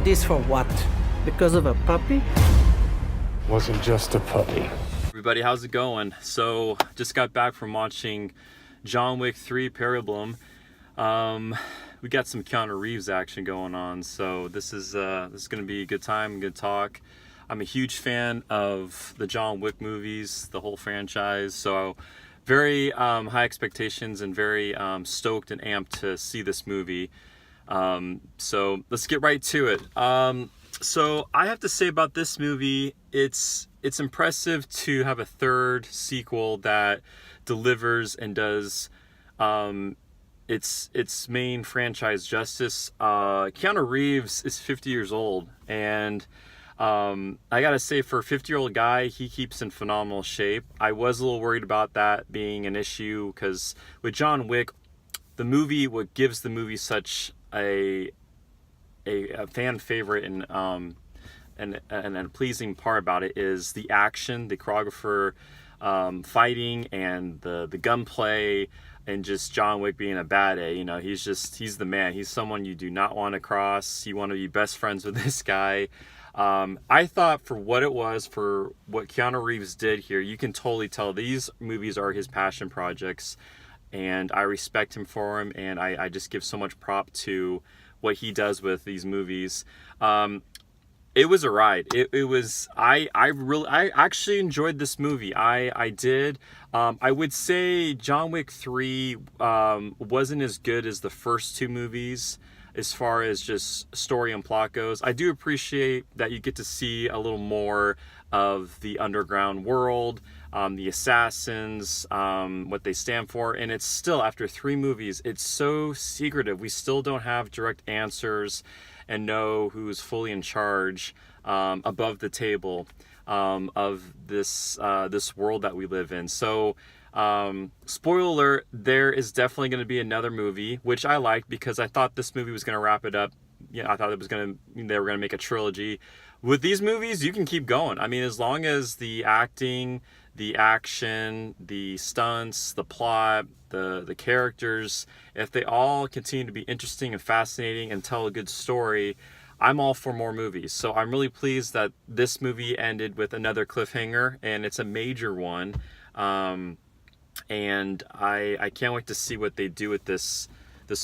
this for what? Because of a puppy? Wasn't just a puppy. Everybody, how's it going? So, just got back from watching John Wick 3 Parabellum. We got some Keanu Reeves action going on, so this is going to be a good time, good talk. I'm a huge fan of the John Wick movies, the whole franchise, so very high expectations and very stoked and amped to see this movie. So let's get right to it. So I have to say about this movie, it's impressive to have a third sequel that delivers and does its main franchise justice. Keanu Reeves is 50 years old, and I gotta say, for a 50-year-old guy, he keeps in phenomenal shape. I was a little worried about that being an issue because with John Wick, what gives the movie such a fan favorite and a pleasing part about it is the action, the choreographer fighting, and the gunplay, and just John Wick being a bad A. You know, he's the man. He's someone you do not want to cross. You want to be best friends with this guy. I thought for what it was, for what Keanu Reeves did here, you can totally tell these movies are his passion projects, and I respect him for them, and I just give so much prop to what he does with these movies. It was a ride. I actually enjoyed this movie. I did. I would say John Wick 3 wasn't as good as the first two movies as far as just story and plot goes. I do appreciate that you get to see a little more of the underground world, the assassins, what they stand for, and it's still, after three movies, it's so secretive. We still don't have direct answers and know who's fully in charge above the table of this world that we live in. So, spoiler alert, there is definitely going to be another movie, which I liked because I thought this movie was going to wrap it up. I thought they were going to make a trilogy. With these movies, you can keep going. I mean, as long as the acting, the action, the stunts, the plot, the characters, if they all continue to be interesting and fascinating and tell a good story, I'm all for more movies. So I'm really pleased that this movie ended with another cliffhanger, and it's a major one. And I can't wait to see what they do with this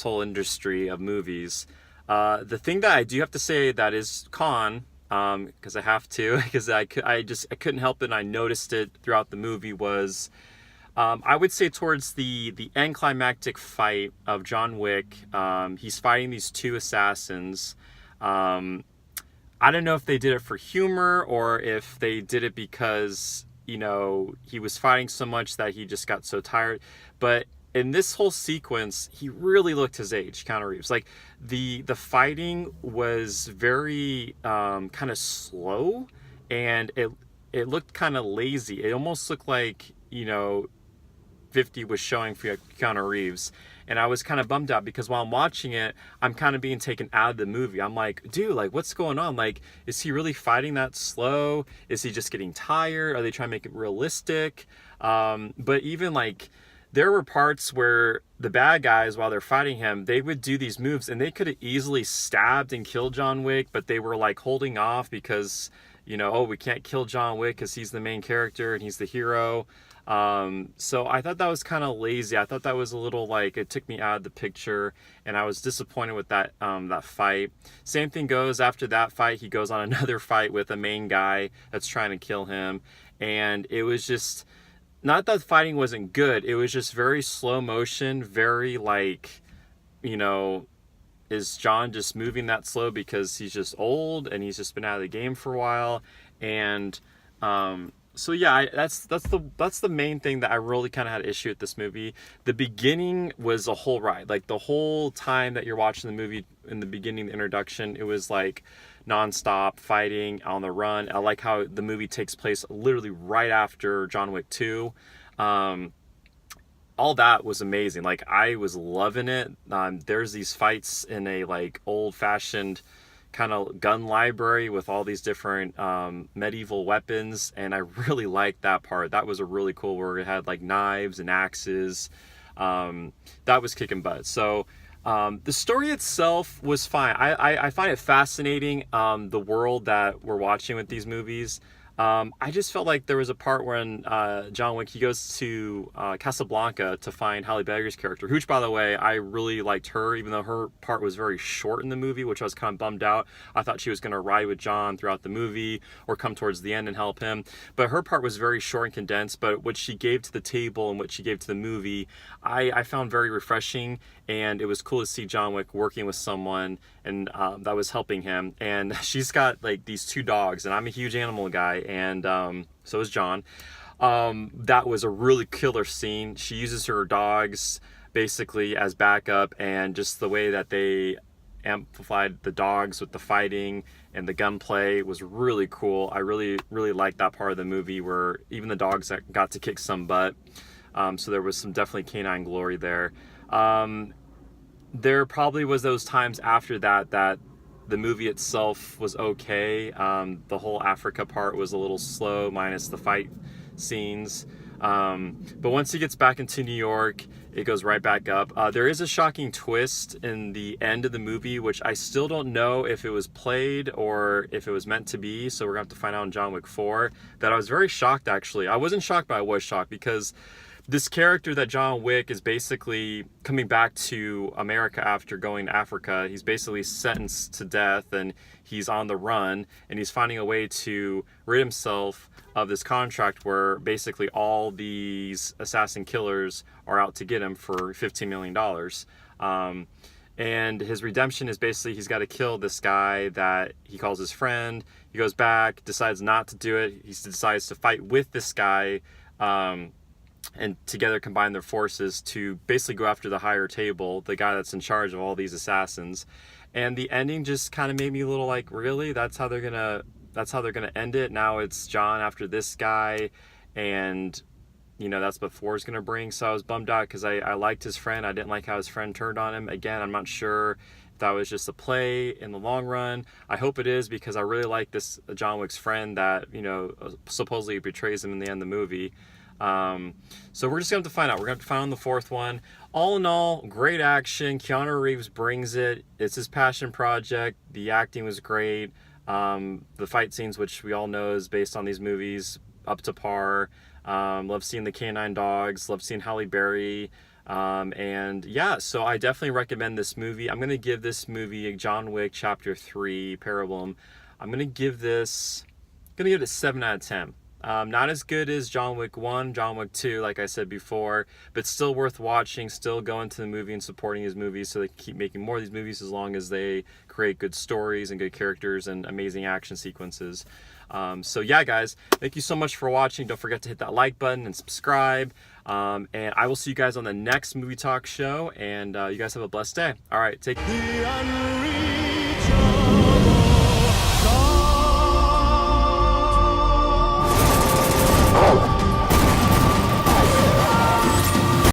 whole industry of movies. The thing that I do have to say that is because I have to, because I couldn't help it, and I noticed it throughout the movie, was I would say towards the end climactic fight of John Wick, he's fighting these two assassins. I don't know if they did it for humor or if they did it because, he was fighting so much that he just got so tired. But in this whole sequence, he really looked his age, Keanu Reeves. Like, the fighting was very kind of slow, and it looked kind of lazy. It almost looked like, 50 was showing for Keanu Reeves. And I was kind of bummed out because while I'm watching it, I'm kind of being taken out of the movie. I'm like, dude, like, what's going on? Like, is he really fighting that slow? Is he just getting tired? Are they trying to make it realistic? But even, like, there were parts where the bad guys, while they're fighting him, they would do these moves, and they could have easily stabbed and killed John Wick, but they were, like, holding off because, we can't kill John Wick because he's the main character and he's the hero. So I thought that was kind of lazy. I thought that was a little, like, it took me out of the picture, and I was disappointed with that fight. Same thing goes after that fight. He goes on another fight with a main guy that's trying to kill him, and it was just, not that fighting wasn't good, it was just very slow motion, very, like, is John just moving that slow because he's just old and he's just been out of the game for a while? And so yeah, that's the main thing that I really kind of had an issue with this movie. The beginning was a whole ride. Like, the whole time that you're watching the movie, in the beginning, the introduction, it was like nonstop fighting, on the run. I like how the movie takes place literally right after John Wick 2. All that was amazing. Like, I was loving it. There's these fights in a, like, old-fashioned kind of gun library with all these different medieval weapons, and I really liked that part. That was a really cool, where it had, like, knives and axes. That was kicking butt. So The story itself was fine. I find it fascinating, the world that we're watching with these movies. I just felt like there was a part when John Wick, he goes to Casablanca to find Halle Berry's character, which, by the way, I really liked her, even though her part was very short in the movie, which I was kind of bummed out. I thought she was going to ride with John throughout the movie or come towards the end and help him. But her part was very short and condensed, but what she gave to the table and what she gave to the movie, I found very refreshing. And it was cool to see John Wick working with someone and that was helping him. And she's got like these 2 dogs, and I'm a huge animal guy, and so is John. That was a really killer scene. She uses her dogs basically as backup, and just the way that they amplified the dogs with the fighting and the gunplay was really cool. I really liked that part of the movie where even the dogs got to kick some butt. So there was some definitely canine glory there. There probably was those times after that the movie itself was okay. The whole Africa part was a little slow, minus the fight scenes. But once he gets back into New York, it goes right back up. There is a shocking twist in the end of the movie, which I still don't know if it was played or if it was meant to be. So we're going to have to find out in John Wick 4. That I was very shocked, actually. I wasn't shocked, but I was shocked because this character that John Wick is basically coming back to America after going to Africa. He's basically sentenced to death, and he's on the run, and he's finding a way to rid himself of this contract where basically all these assassin killers are out to get him for $15 million. And his redemption is basically he's got to kill this guy that he calls his friend. He goes back, decides not to do it. He decides to fight with this guy, and together combine their forces to basically go after the higher table, the guy that's in charge of all these assassins. And the ending just kind of made me a little like, really? That's how they're gonna end it? Now it's John after this guy, and that's what 4 is gonna bring. So I was bummed out because I liked his friend. I didn't like how his friend turned on him. Again, I'm not sure if that was just a play in the long run. I hope it is, because I really like this John Wick's friend that supposedly betrays him in the end of the movie. So we're just going to have to find out. We're going to have to find out the 4th one. All in all, great action. Keanu Reeves brings it. It's his passion project. The acting was great. The fight scenes, which we all know is based on these movies, up to par. Love seeing the canine dogs. Love seeing Halle Berry. And yeah, so I definitely recommend this movie. I'm going to give this movie, John Wick Chapter 3, Parabellum, I'm going to give it a 7 out of 10. Not as good as John Wick 1, John Wick 2, like I said before, but still worth watching, still going to the movie and supporting his movies so they can keep making more of these movies as long as they create good stories and good characters and amazing action sequences. So yeah, guys, thank you so much for watching. Don't forget to hit that like button and subscribe. And I will see you guys on the next Movie Talk show, and you guys have a blessed day. All right, take care.